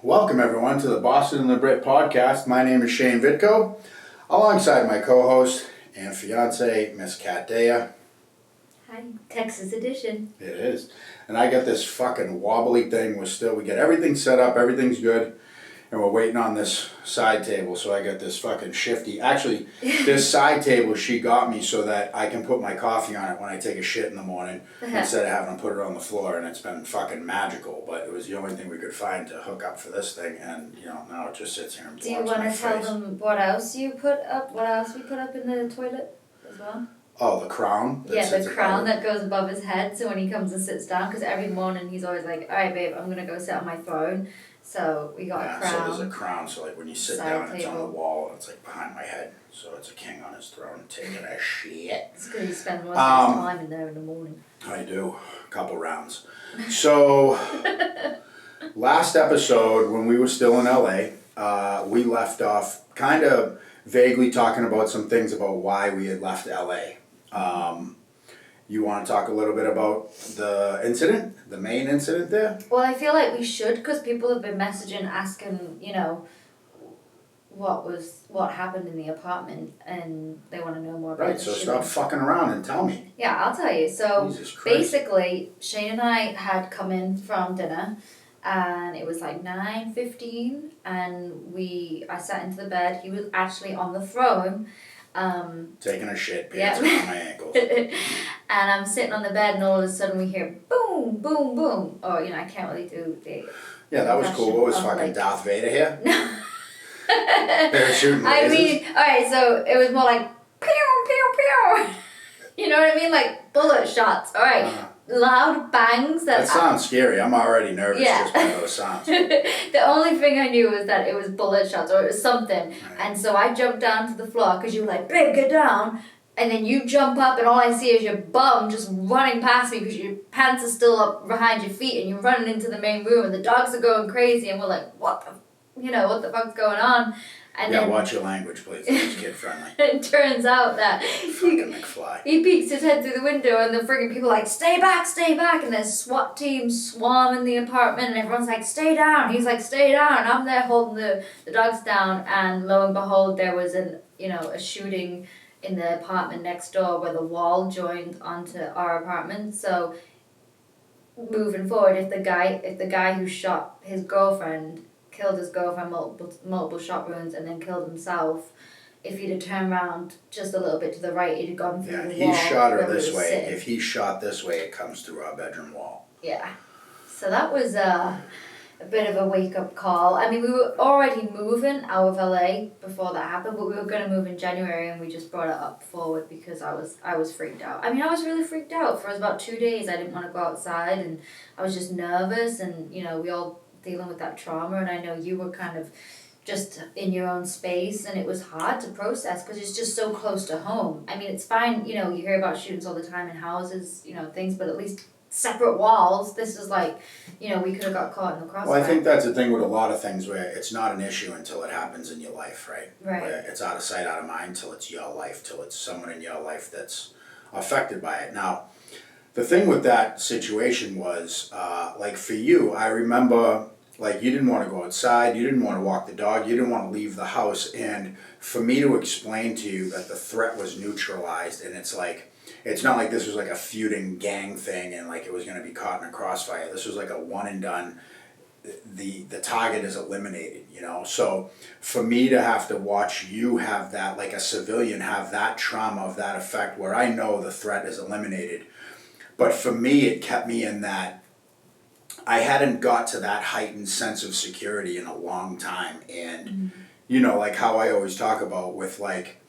Welcome everyone to the Boston and the Brit podcast. My name is Shane Vitko, alongside my co-host and fiance, Miss Kat Daya. Hi, Texas edition. It is. And I got this fucking wobbly thing. We get everything set up, everything's good, and we're waiting on this side table. So I got this fucking shifty. Actually, this side table she got me so that I can put my coffee on it when I take a shit in the morning instead of having to put it on the floor, and it's been fucking magical. But it was the only thing we could find to hook up for this thing, and now it just sits here and Do you want to tell them what else you put up? What else we put up in the toilet as well? Oh, the crown? Yeah, the crown that goes above his head, so when he comes and sits down, because every morning he's always like, alright babe, I'm going to go sit on my throne. So we got a crown. So there's a crown, so like when you sit down, it's on the wall, and it's like behind my head. So it's a king on his throne taking a shit. It's because you spend most of his time in there in the morning. I do. A couple rounds. So, last episode, when we were still in LA, we left off kind of vaguely talking about some things about why we had left LA. You want to talk a little bit about the incident, the main incident there? Well, I feel like we should, because people have been messaging, asking, what happened in the apartment, and they want to know more about it. Right, so stop fucking around and tell me. Yeah, I'll tell you. So, basically, Shane and I had come in from dinner, and it was like 9:15, and I sat into the bed. He was actually on the throne. Taking a shit, pants around my ankles. And I'm sitting on the bed, and all of a sudden we hear boom, boom, boom. Oh, I can't really do the... Yeah, that was cool. What was fucking Darth Vader here? They were shooting lasers. I mean, alright, so it was more like pew, pew, pew. You know what I mean? Like bullet shots. Alright. Loud bangs. That sounds scary. I'm already nervous just by those sounds. The only thing I knew was that it was bullet shots or it was something. Right. And so I jumped down to the floor because you were like, babe, get down. And then you jump up and all I see is your bum just running past me because your pants are still up behind your feet and you're running into the main room and the dogs are going crazy and we're like, what the fuck's going on? And then, watch your language, please. It's kid friendly. It turns out that he peeks his head through the window and the friggin' people are like, stay back, and there's SWAT teams swarming the apartment and everyone's like, stay down. He's like, stay down. And I'm there holding the dogs down and lo and behold there was a shooting in the apartment next door where the wall joined onto our apartment. So moving forward, if the guy who shot his girlfriend killed his girlfriend, multiple shot wounds, and then killed himself, if he'd have turned around just a little bit to the right, he'd have gone through the wall. He shot her this way. If he shot this way, it comes through our bedroom wall. Yeah. So that was a bit of a wake-up call. I mean, we were already moving out of LA before that happened, but we were going to move in January, and we just brought it up forward because I was freaked out. I mean, I was really freaked out. For about 2 days, I didn't want to go outside, and I was just nervous, and, we all dealing with that trauma, and I know you were kind of just in your own space, and it was hard to process because it's just so close to home. I mean, it's fine, you hear about shootings all the time in houses, things, but at least separate walls. This is like, we could have got caught in the crossfire. Well, I think that's the thing with a lot of things where it's not an issue until it happens in your life, right? Right. Where it's out of sight, out of mind till it's your life, till it's someone in your life that's affected by it. Now, the thing with that situation was, like for you, I remember, like you didn't want to go outside, you didn't want to walk the dog, you didn't want to leave the house, and for me to explain to you that the threat was neutralized, and it's like, it's not like this was like a feuding gang thing and like it was going to be caught in a crossfire. This was like a one and done, the target is eliminated, So for me to have to watch you have that, like a civilian have that trauma of that effect where I know the threat is eliminated, but for me it kept me in that, I hadn't got to that heightened sense of security in a long time. And, like how I always talk about with like,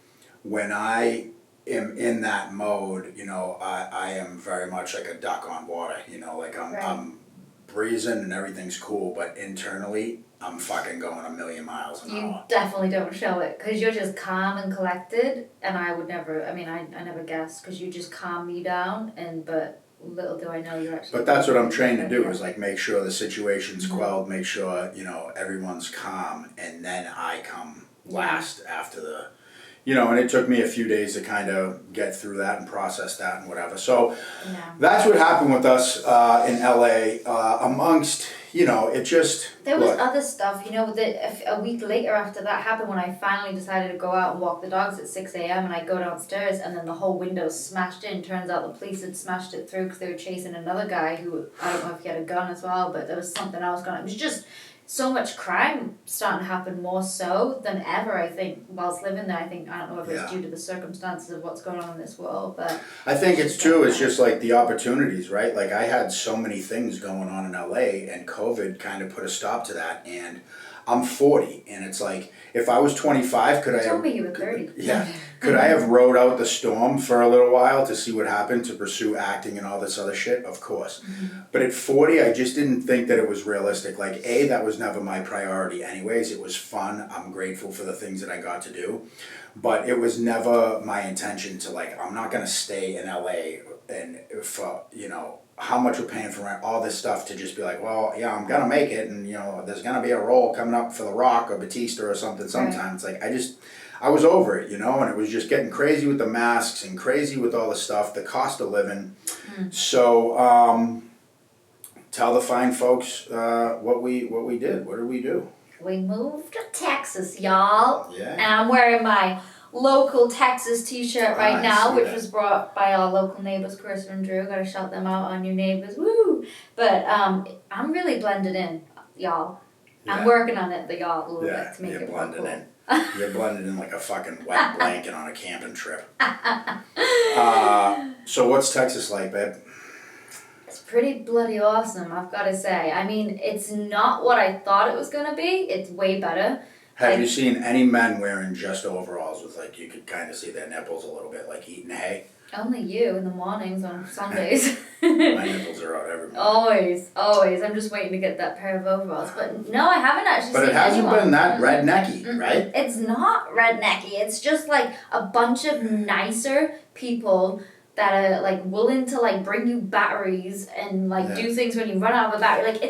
when I am in that mode, I am very much like a duck on water, like I'm breezing and everything's cool, but internally, I'm fucking going a million miles an hour. You definitely don't show it because you're just calm and collected, and I would never, I never guessed because you just calm me down, but little do I know you're actually... But that's what I'm trained to do, is like make sure the situation's quelled, make sure, everyone's calm, and then I come last after the... and it took me a few days to kind of get through that and process that and whatever. So that's what happened with us in LA, amongst, you know, it just... There was look, other stuff, you know, that a week later after that happened, when I finally decided to go out and walk the dogs at 6 a.m. and I go downstairs and then the whole window smashed in. Turns out the police had smashed it through because they were chasing another guy who, I don't know if he had a gun as well, but there was something else going on. It was just so much crime starting to happen, more so than ever, I think, whilst living there. I don't know if it's due to the circumstances of what's going on in this world, but... I think it's just like the opportunities, right? Like I had so many things going on in LA and COVID kind of put a stop to that, and I'm 40 and it's like, if I was 25, could I have... You told me you were 30. Yeah. Could I have rode out the storm for a little while to see what happened, to pursue acting and all this other shit? Of course. Mm-hmm. But at 40, I just didn't think that it was realistic. Like, A, that was never my priority anyways. It was fun. I'm grateful for the things that I got to do. But it was never my intention to, like, I'm not going to stay in LA and for, you know, how much we're paying for rent, all this stuff, to just be like, well, yeah, I'm going to make it. And, you know, there's going to be a role coming up for The Rock or Batista or something sometime. Right. It's like, I was over it, you know, and it was just getting crazy with the masks and crazy with all the stuff, the cost of living. So, tell the fine folks what we did. What did we do? We moved to Texas, y'all. Yeah. And I'm wearing my local Texas t-shirt right now, which was brought by our local neighbors, Chris and Drew. Gotta shout them out, our new neighbors. Woo! But I'm really blended in, y'all. Yeah. I'm working on it, the y'all, a little bit to make it more cool. In. You're blended in like a fucking wet blanket on a camping trip. So what's Texas like, babe? It's pretty bloody awesome, I've got to say. I mean, it's not what I thought it was going to be. It's way better. Have you seen any men wearing just overalls with, like, you could kind of see their nipples a little bit, like eating hay? Only you in the mornings on Sundays. My nipples are out every morning. Always. I'm just waiting to get that pair of overalls. But no, I haven't actually seen anyone. But it hasn't been that rednecky, right? It's not rednecky. It's just like a bunch of nicer people that are like willing to like bring you batteries and like do things when you run out of a battery. Like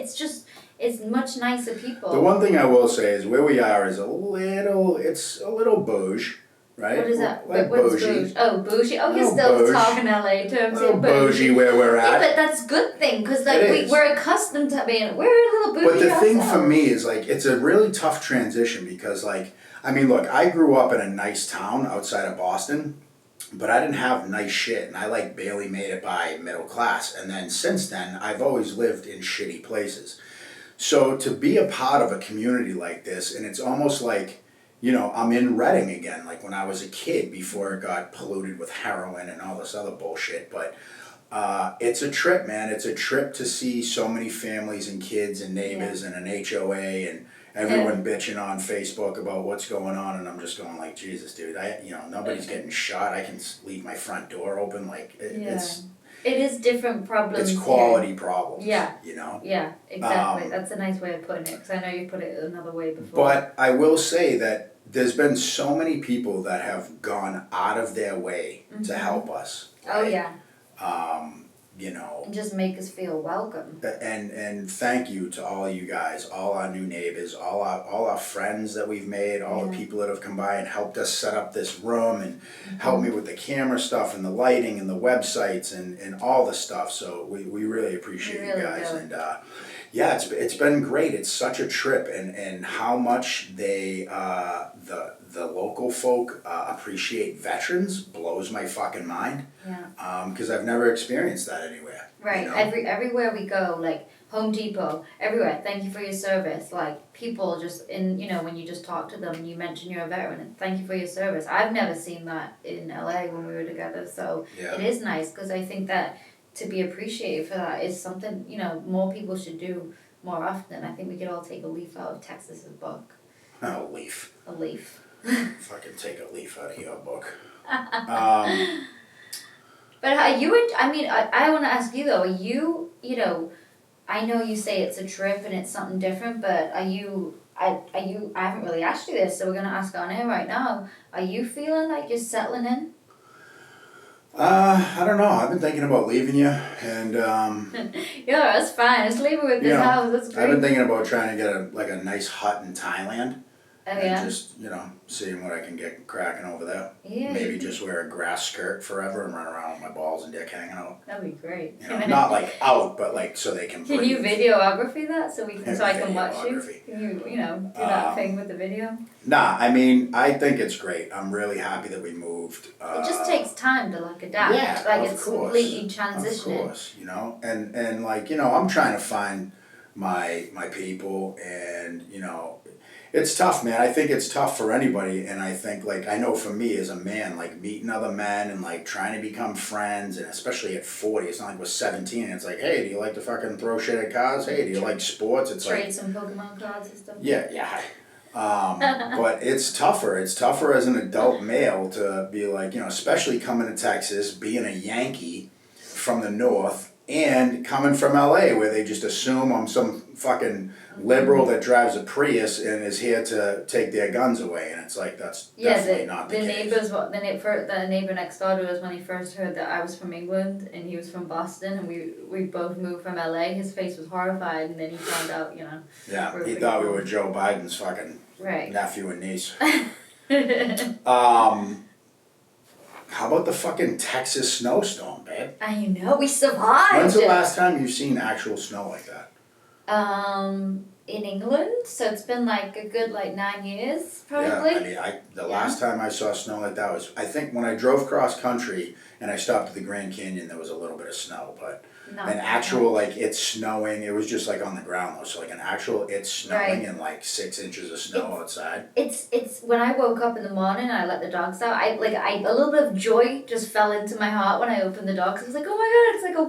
it's much nicer people. The one thing I will say is where we are is a little bouge. Right? What is that? Like What's bougie. bougie? Oh, bougie. Oh, you're still talking LA terms here. Bougie where we're at. Yeah, but that's a good thing, because like we're accustomed to being, we're a little bougie. But the thing ourselves. for me is like, it's a really tough transition because like, I mean, look, I grew up in a nice town outside of Boston, but I didn't have nice shit, and I like barely made it by middle class. And then since then, I've always lived in shitty places. So to be a part of a community like this, and it's almost like, you know, I'm in Reading again, like when I was a kid before it got polluted with heroin and all this other bullshit. But it's a trip, man. It's a trip to see so many families and kids and neighbors and an HOA and everyone bitching on Facebook about what's going on. And I'm just going like, Jesus, dude, nobody's getting shot. I can leave my front door open. Like, it is different problems. It's quality problems. Yeah. You know? Yeah, exactly. That's a nice way of putting it, because I know you put it another way before. But I will say that there's been so many people that have gone out of their way to help us. Right? Oh, yeah. You know. And just make us feel welcome. And thank you to all you guys, all our new neighbors, all our friends that we've made, all the people that have come by and helped us set up this room and helped me with the camera stuff and the lighting and the websites and all the stuff. So we really appreciate you guys. Do. And yeah, it's been great. It's such a trip, and how much they the local folk appreciate veterans blows my fucking mind. Yeah. Because I've never experienced that anywhere. Right. You know? Everywhere we go, like Home Depot, everywhere. Thank you for your service. Like people just when you just talk to them and you mention you're a veteran, and thank you for your service. I've never seen that in LA when we were together, so it is nice, because I think that to be appreciated for that is something more people should do more often. I think we could all take a leaf out of Texas's book. A leaf. A leaf. Fucking take a leaf out of your book. But are you? I want to ask you though. Are you? I know you say it's a trip and it's something different, but are you? I haven't really asked you this, so we're gonna ask on air right now. Are you feeling like you're settling in? I don't know. I've been thinking about leaving you, and yeah, that's fine. Just leave it with this house. That's great. I've been thinking about trying to get a nice hut in Thailand, And just, seeing what I can get cracking over there. Yeah. Maybe just wear a grass skirt forever and run around with my balls and dick hanging out. That'd be great. Not like out, but like so they can breathe. Can you videography that so I can watch you? Can you, do that thing with the video? Nah, I mean, I think it's great. I'm really happy that we moved. It just takes time to like adapt. Yeah, like of it's course. completely transitioning. Of course, and like, I'm trying to find my people, and it's tough, man. I think it's tough for anybody, and I think, like, I know for me as a man, like, meeting other men and, like, trying to become friends, and especially at 40, it's not like we're 17, and it's like, hey, do you like to fucking throw shit at cars? Hey, do you like sports? It's trade some Pokemon cards and stuff. Yeah. But it's tougher. It's tougher as an adult male to be like, especially coming to Texas, being a Yankee from the north, and coming from LA where they just assume I'm some fucking liberal that drives a Prius and is here to take their guns away, and it's like that's definitely not the case. The neighbor next door to us, when he first heard that I was from England and he was from Boston, and we both moved from LA, his face was horrified, and then he found out, Yeah, he thought we were Joe Biden's fucking nephew and niece. How about the fucking Texas snowstorm, babe? I know, we survived. When's the last time you've seen actual snow like that? In England, so it's been like a good 9 years, probably. Yeah, I mean, the last time I saw snow like that was, I think, when I drove cross country and I stopped at the Grand Canyon, there was a little bit of snow, but an actual, it's snowing, it was just on the ground though, so an actual, it's snowing and 6 inches of snow outside. It's when I woke up in the morning and I let the dogs out, I a little bit of joy just fell into my heart when I opened the dogs. I was like, oh my god, it's like a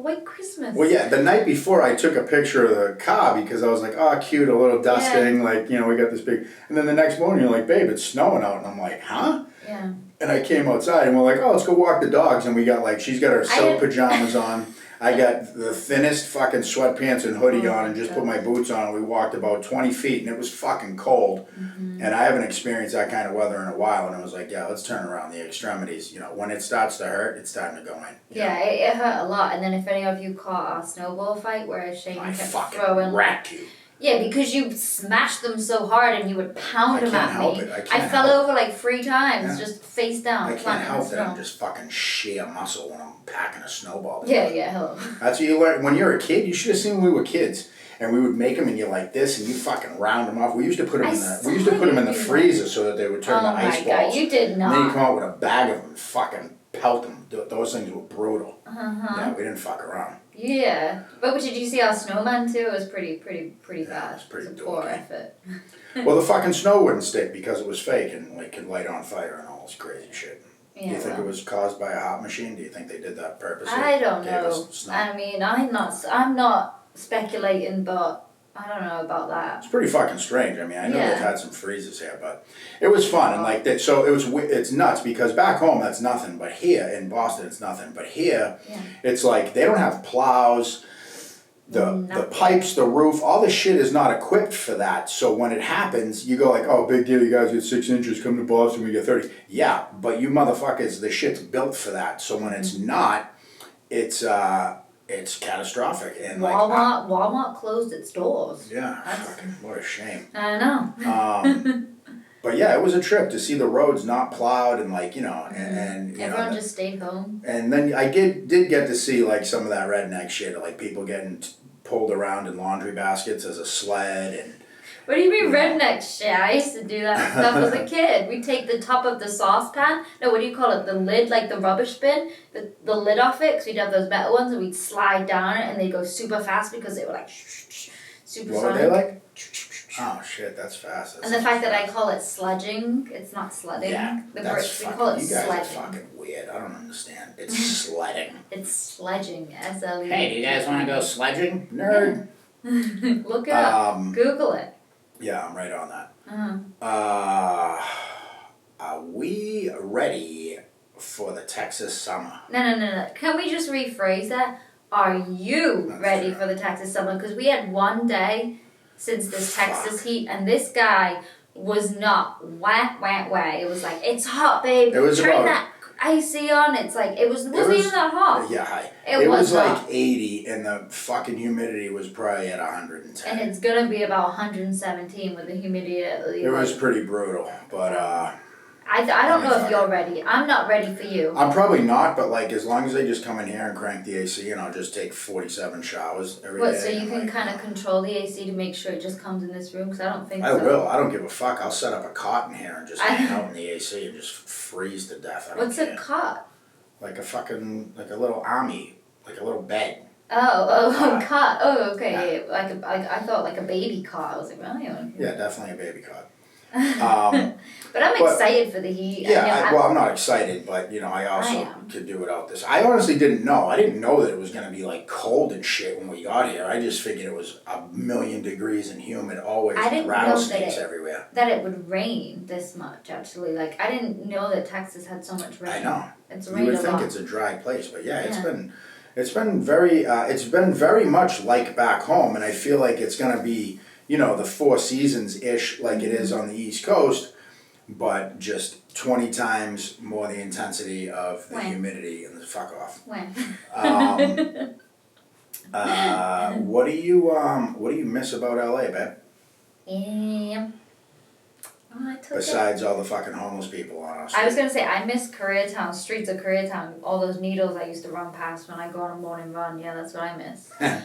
white Christmas. Well, yeah, the night before I took a picture of the car because I was like, oh, cute, a little dusting, we got this big, and then the next morning you're like, babe, it's snowing out, and I'm like, huh? Yeah. And I came outside and we're like, oh, let's go walk the dogs, and we got she's got her silk pajamas on. I got the thinnest fucking sweatpants and hoodie on and just put my boots on, and we walked about 20 feet, and it was fucking cold. Mm-hmm. And I haven't experienced that kind of weather in a while, and I was like, yeah, let's turn around the extremities. When it starts to hurt, it's starting to go in. Yeah, it hurt a lot. And then if any of you caught our snowball fight where Shane kept throwing... racked you. Yeah, because you smashed them so hard and you would pound them at me. I fell over 3 times, just face down. I can't help that I'm just fucking sheer muscle when I'm packing a snowball. Yeah, hello. That's what you learn. When you're a kid, you should have seen when we were kids. And we would make them, and you're like this, and you fucking round them off. We used to put them in the freezer so that they would turn to ice balls. Oh my god, you did not. And then you come out with a bag of them and fucking pelt them. Those things were brutal. Yeah, we didn't fuck around. Yeah, but did you see our snowman too? It was pretty bad. It was pretty poor effort. Well, the fucking snow wouldn't stick because it was fake and could light on fire and all this crazy shit. Yeah, do you think it was caused by a hot machine? Do you think they did that purposely? I don't know. I mean, I'm not speculating, but I don't know about that. It's pretty fucking strange. I mean, I know they've had some freezes here, but it was fun and so it's nuts because back home that's nothing, but here in Boston it's nothing. But here, it's they don't have plows, the pipes, the roof, all this shit is not equipped for that. So when it happens, you go oh, big deal, you guys get 6 inches, come to Boston, we get 30. Yeah, but you motherfuckers, the shit's built for that. So when it's not, it's catastrophic. And Walmart closed its doors. Yeah, fucking, what a shame. I know. But yeah, it was a trip to see the roads not plowed and and everyone just stayed home. And then I did get to see some of that redneck shit, people getting pulled around in laundry baskets as a sled and. What do you mean redneck shit? I used to do that stuff as a kid. We'd take the top of the saucepan. No, what do you call it? The lid, the rubbish bin. The lid off it, because we'd have those metal ones, and we'd slide down it, and they'd go super fast because they were super What were they like? Oh shit, that's fast. And the fact that I call it sledging, it's not sledding. Yeah, the Brits, we call it you guys sledging. are fucking weird. I don't understand. It's sledding. It's sledging, S-L-E. Hey, do you guys want to go sledging? Nerd. Look it up. Google it. Yeah, I'm right on that. Are we ready for the Texas summer? No. Can we just rephrase that? Are you ready for the Texas summer? Because we had one day since this Texas heat, and this guy was not wah. It was it's hot, babe. It was AC on. It's like it wasn't even that hot. Yeah, hi. It was like hot. 80, and the fucking humidity was probably at 110. And it's gonna be about 117 with the humidity. It was pretty brutal, but I don't know if you're ready. I'm not ready for you. I'm probably not, but like as long as they just come in here and crank the AC, and I'll just take 47 showers every day. So you can kind of control the AC to make sure it just comes in this room? Because I don't think I will. I don't give a fuck. I'll set up a cot in here and just hang out in the AC and just freeze to death. What's a cot? Like a little army, like a little bed. Oh, cot. Oh, okay. Yeah. I thought like a baby cot. I was like, well, yeah, definitely a baby cot. But I'm excited for the heat. Yeah, I'm not excited, but I also could do without this. I honestly didn't know. I didn't know that it was going to be like cold and shit when we got here. I just figured it was 1,000,000 degrees and humid always. I didn't rattlesnakes everywhere. That it would rain this much. Actually, like I didn't know that Texas had so much rain. I know. It's rained a lot. You would think it's a dry place, but it's been very much like back home, and I feel like it's going to be the 4 seasons ish like it is on the East Coast. But just 20 times more the intensity of the humidity and the fuck off. When? What do you miss about LA, babe? Besides all the fucking homeless people on us. I was gonna say I miss Koreatown, streets of Koreatown, all those needles I used to run past when I go on a morning run. Yeah, that's what I miss. I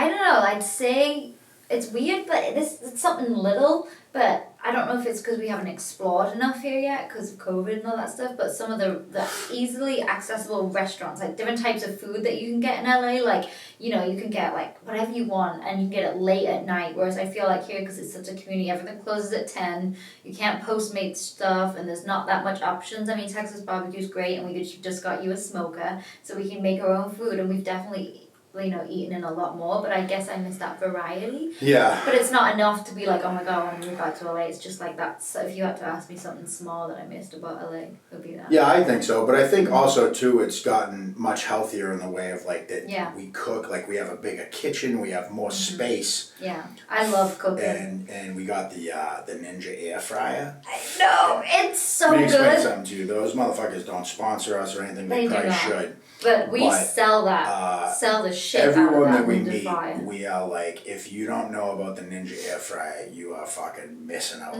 don't know. I'd say it's weird, but it's something little. But I don't know if it's because we haven't explored enough here yet because of COVID and all that stuff, but some of the easily accessible restaurants, like different types of food that you can get in LA, like, you can get like whatever you want and you can get it late at night, whereas I feel like here, because it's such a community, everything closes at 10, you can't Postmate stuff and there's not that much options. I mean, Texas barbecue's great and we just got you a smoker, so we can make our own food, and we've definitely eaten in a lot more, but I guess I miss that variety. Yeah. But it's not enough to be like, oh my god, I want to move back to LA. It's just like that. So if you had to ask me something small that I missed about LA, it would be that. Yeah, I think so. But I think also too, it's gotten much healthier in the way of like that. Yeah. We cook, like we have a bigger kitchen, we have more space. Yeah, I love cooking. And we got the Ninja air fryer. I know, it's so Let me good. explain something to you. Those motherfuckers don't sponsor us or anything. They probably should. But we sell that. Sell the shit out of everyone that that we Ninja meet, fryer. we are like, if you don't know about the Ninja air fryer, you are fucking missing out.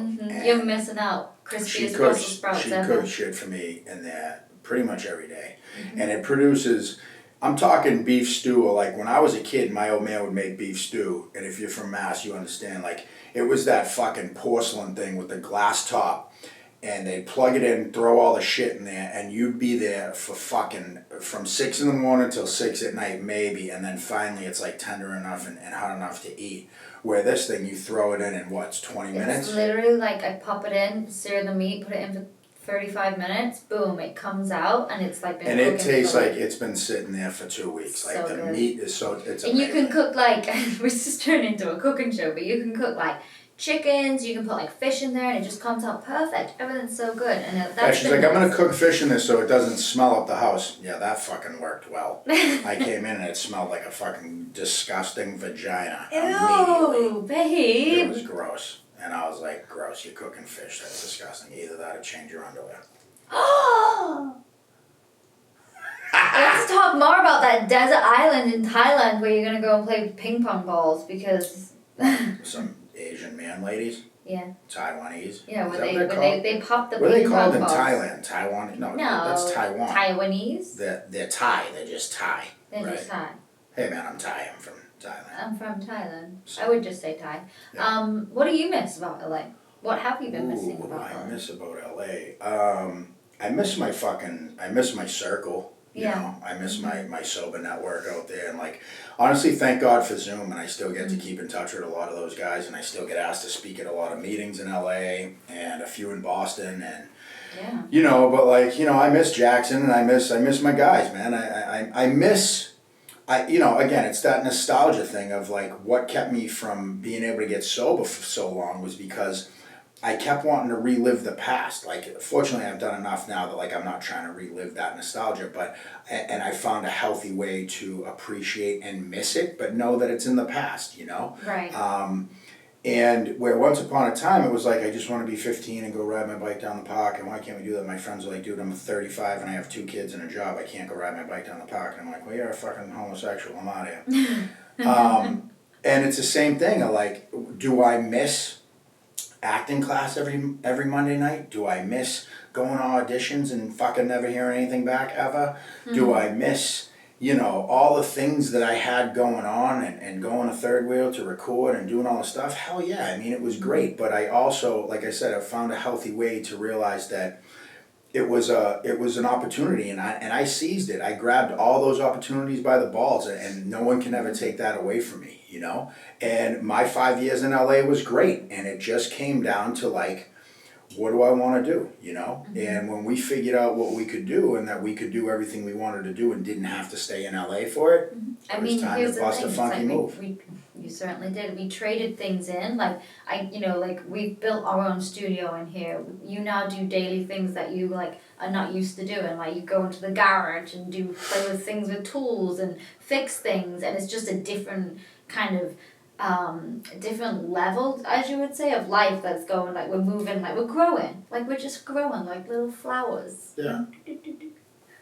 You're missing out. Crispiest Brussels sprouts ever. She cooks shit for me in there pretty much every day. And it produces, I'm talking beef stew, or like when I was a kid, my old man would make beef stew. And if you're from Mass, you understand, like it was that fucking porcelain thing with the glass top. And they'd plug it in, throw all the shit in there, and you'd be there for fucking from 6 in the morning till 6 at night maybe, and then finally it's like tender enough and hot enough to eat. Where this thing, you throw it in what's 20 minutes? It's literally like I pop it in, sear the meat, put it in for 35 minutes, boom, it comes out, and it's like been and it tastes like it's been sitting there for 2 weeks. Like so the good. meat is so, it's and amazing. you can cook like, we're just turning into a cooking show, but you can cook like chickens, you can put like fish in there and it just comes out perfect. Everything's so good. And that's she's like, I'm gonna cook fish in this so it doesn't smell up the house. Yeah, that fucking worked well. I came in and it smelled like a fucking disgusting vagina. Ew, babe. It was gross. And I was like, gross, you're cooking fish, that's disgusting. Either that or change your underwear. Let's talk more about that desert island in Thailand where you're gonna go and play ping pong balls because Some Asian man ladies? Yeah. Taiwanese? Yeah, when they pop the what are they ping called pong in balls. Thailand? Taiwan? No, that's Taiwan. Taiwanese? They're Thai, they're just Thai. They're right? just Thai. Hey man, I'm Thai, I'm from Thailand. I'm from Thailand. I would just say Thai. Yeah. What do you miss about LA? What have you been missing about LA? I miss about LA. I miss my circle. You know, I miss my sober network out there, and like honestly, thank God for Zoom, and I still get to keep in touch with a lot of those guys, and I still get asked to speak at a lot of meetings in LA and a few in Boston, and but like I miss Jackson, and I miss my guys, man. I miss. Again, it's that nostalgia thing of like what kept me from being able to get sober for so long was because I kept wanting to relive the past. Like, fortunately, I've done enough now that like I'm not trying to relive that nostalgia, and I found a healthy way to appreciate and miss it, but know that it's in the past, Right. And where once upon a time it was like, I just want to be 15 and go ride my bike down the park, and why can't we do that? My friends are like, dude, I'm 35 and I have 2 kids and a job, I can't go ride my bike down the park. And I'm like, well, you're a fucking homosexual, I'm out of here. And it's the same thing, like, do I miss acting class every Monday night? Do I miss going to auditions and fucking never hearing anything back ever? Do I miss, you know, all the things that I had going on and going to Third Wheel to record and doing all the stuff? Hell yeah, I mean, it was great. But I also, like I said, I found a healthy way to realize that it was an opportunity, and I seized it. I grabbed all those opportunities by the balls, and no one can ever take that away from me, you know? And my 5 years in LA was great, and it just came down to, like, what do I want to do, you know? And when we figured out what we could do, and that we could do everything we wanted to do and didn't have to stay in LA for it, I it mean, was time here's to the bust thing. a funky move. You certainly did. We traded things in. Like we built our own studio in here. You now do daily things that you like are not used to doing. Like you go into the garage and play with things with tools and fix things, and it's just a different kind of different level, as you would say, of life that's going. Like we're moving, like we're growing, like we're just growing like little flowers. Yeah.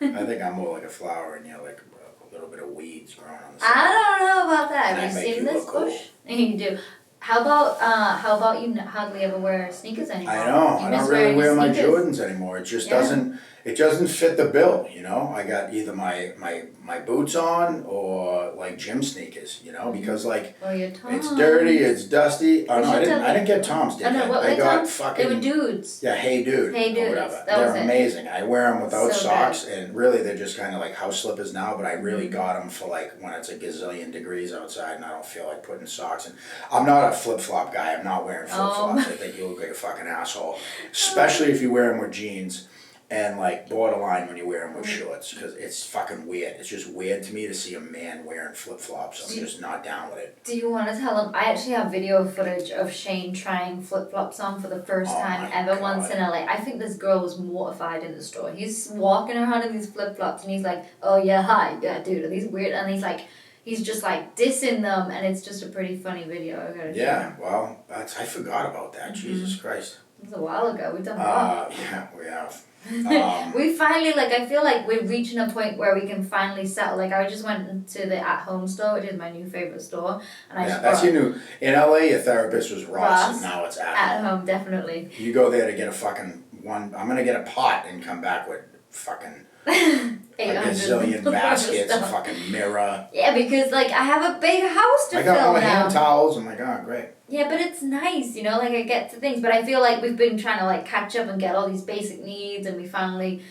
I think I'm more like a flower, and you're like a little bit of weeds growing on the side. I don't know about that. And I Have you make seen you this look cool. bush? You do. How about you hardly ever wear sneakers anymore? I know. You I miss don't really wearing wear my sneakers? Jordans anymore. It just doesn't fit the bill, you know? I got either my boots on or like gym sneakers, you know, because like Or your Toms. it's dirty, it's dusty. Oh We no, should I didn't get Toms, did Oh no, what were I they got Toms? fucking They were dudes. Yeah, Hey Dude. Hey or Dudes, whatever. that was They're it. amazing. I wear them without So socks, and really they're just kind of like house slippers now, but I really got them for like when it's a gazillion degrees outside and I don't feel like putting socks in. I'm not a flip-flop guy. I'm not wearing flip-flops. I think you look like a fucking asshole. Especially if you wear them with jeans, and like borderline when you wear them with shorts, because it's fucking weird. It's just weird to me to see a man wearing flip-flops. I'm just not down with it. Do you want to tell them? I actually have video footage of Shane trying flip-flops on for the first time ever once in LA. I think this girl was mortified in the store. He's walking around in these flip-flops and he's like, oh yeah, hi, yeah dude, are these weird? And he's just like dissing them, and it's just a pretty funny video. I gotta Yeah, well, I forgot about that. Jesus Christ. It was a while ago. We've done well. Yeah, we have. We finally, I feel like we're reaching a point where we can finally settle. Like, I just went into the at-home store, which is my new favorite store. And I just that's your new... In LA, your therapist was Ross, and now it's at home, definitely. You go there to get a fucking one... I'm going to get a pot and come back with fucking... a gazillion baskets, a fucking mirror. Yeah, because, I have a big house to fill now. I got more hand towels. I'm like, oh, great. Yeah, but it's nice, I get to things. But I feel like we've been trying to, catch up and get all these basic needs. And we finally,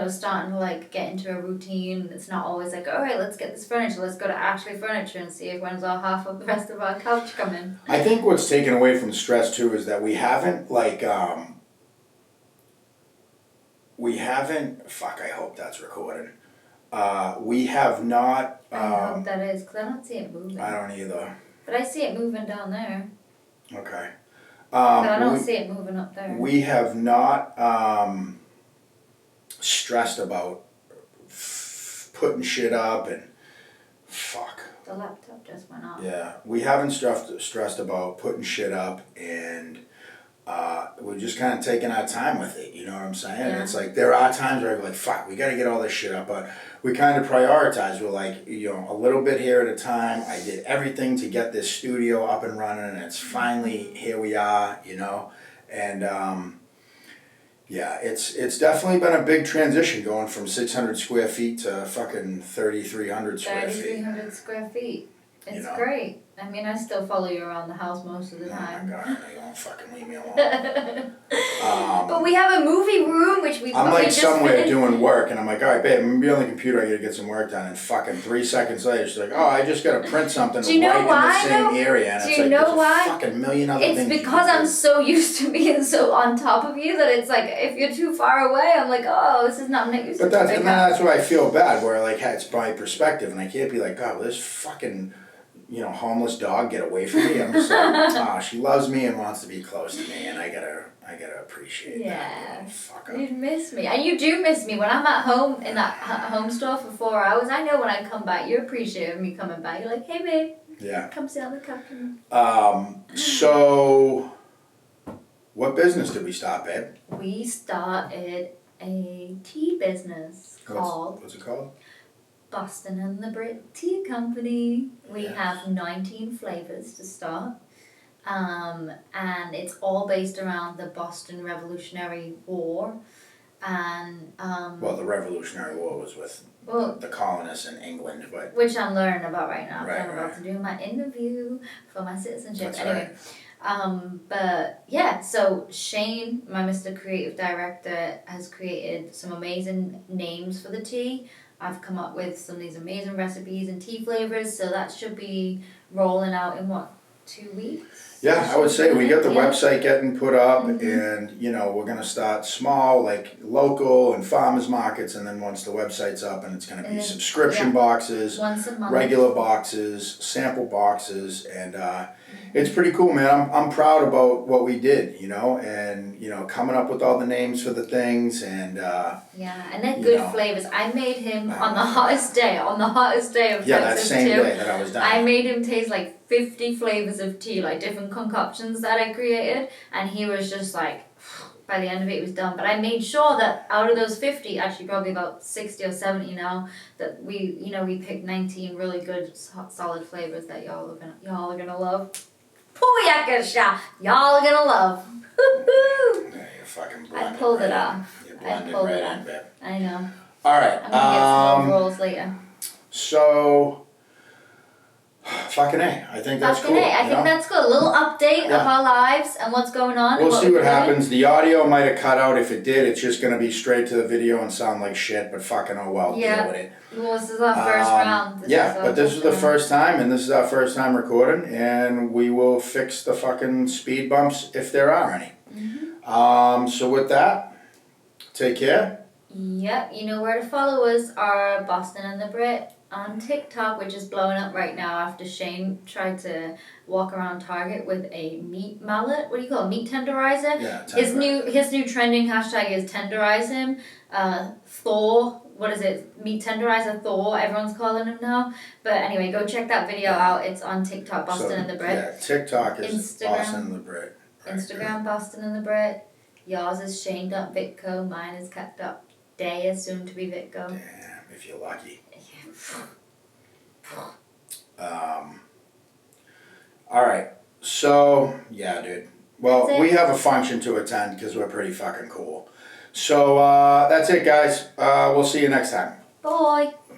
starting to, get into a routine. It's not always all right, let's get this furniture. Let's go to Ashley Furniture and see if when's half of the rest of our couch coming. I think what's taken away from stress, too, is that we haven't, fuck, I hope that's recorded. We have not... I hope that is, because I don't see it moving. I don't either. But I see it moving down there. Okay. But I don't see it moving up there. We have not stressed about putting shit up and... Fuck. The laptop just went off. Yeah. We haven't stressed about putting shit up, and... we're just kind of taking our time with it, you know what I'm saying? Yeah. It's like, there are times where I'm like, fuck, we gotta get all this shit up, but we kind of prioritize. We're like, a little bit here at a time. I did everything to get this studio up and running, and it's finally, here we are, and yeah, it's definitely been a big transition going from 600 square feet to fucking 3,300 square feet. 3,300 square feet. It's great. I mean, I still follow you around the house most of the time. Oh my God, you don't fucking leave me alone. But we have a movie room, which I'm just somewhere finished. doing work, and I'm like, all right, babe, I'm gonna be on the computer, I gotta get some work done, and fucking 3 seconds later, she's like, oh, I just gotta print something Do you know right why, in the same though? area, and Do it's you like, know there's why? a fucking million other things. It's you because can I'm do. so used to being so on top of you that it's like, if you're too far away, I'm like, oh, this is not used to. But that's where I feel bad, where it's my perspective, and I can't be like, God, will this fucking, homeless dog get away from me? I'm just like, she loves me and wants to be close to me, and I gotta appreciate that. Yeah. Fuck up. You'd miss me. And you do miss me. When I'm at home in that home store for 4 hours, I know when I come back, you're appreciative of me coming back. You're like, hey, babe. Yeah. Come sit on the captain. So, what business did we start, babe? We started a tea business called What's it called? Boston and the Brit Tea Company. We Yeah. have 19 flavors to start. And it's all based around the Boston Revolutionary War. And Well, the Revolutionary War was with the colonists in England, but which I'm learning about right now. Right, I'm about right. to do my interview for my citizenship. That's Anyway, but yeah, so Shane, my Mr. Creative Director, has created some amazing names for the tea. I've come up with some of these amazing recipes and tea flavors, so that should be rolling out in 2 weeks? yeah, I would say we got the Yeah. website getting put up, Mhm. and we're gonna start small, like local and farmers markets, and then once the website's up, and it's gonna be And then- subscription yeah. boxes, Once a month. regular boxes, sample boxes, and it's pretty cool, man. I'm proud about what we did, and coming up with all the names for the things, and Yeah, and they're good know. flavors. I made him on the hottest day of yeah, that Texas same too. day that I was done. I made him taste like 50 flavors of tea, like different concoctions that I created, and he was just like, by the end of it, he was done. But I made sure that out of those 50, actually probably about 60 or 70 now, that we picked 19 really good solid flavors that y'all are gonna love. Booyakasha! Y'all are gonna love. Woo-hoo! Yeah, you're fucking I blending pulled right it in. off. You're I blending pulled right it in, off. babe. I know. All right. I'm gonna get some more rolls later. So, fucking A. I think that's cool. I think that's good. A little update of Yeah. our lives and what's going on. We'll and see we're what doing. happens. The audio might have cut out. If it did, it's just going to be straight to the video and sound like shit, but fucking oh well. Yeah. Deal with it. Well, this is our first round. But this is the first time, and this is our first time recording, and we will fix the fucking speed bumps if there are any. Mm-hmm. So with that, take care. Yep, you know where to follow us are Boston and the Brit on TikTok, which is blowing up right now after Shane tried to walk around Target with a meat mallet. What do you call it? Meat tenderizer? Yeah, His new trending hashtag is tenderize him. Thor, what is it? Meat tenderizer Thor, everyone's calling him now. But anyway, go check that video out. It's on TikTok, Boston and the Brit. Yeah, TikTok is Instagram. Boston and the Brit. Right. Instagram, Boston and the Brit. Yours is Shane.Vitco. Mine is Cat.Day, soon to be Vitco. Damn, if you're lucky. All right. So, yeah, dude. Well, That's it. we have a function to attend because we're pretty fucking cool. So, that's it, guys. We'll see you next time. Bye.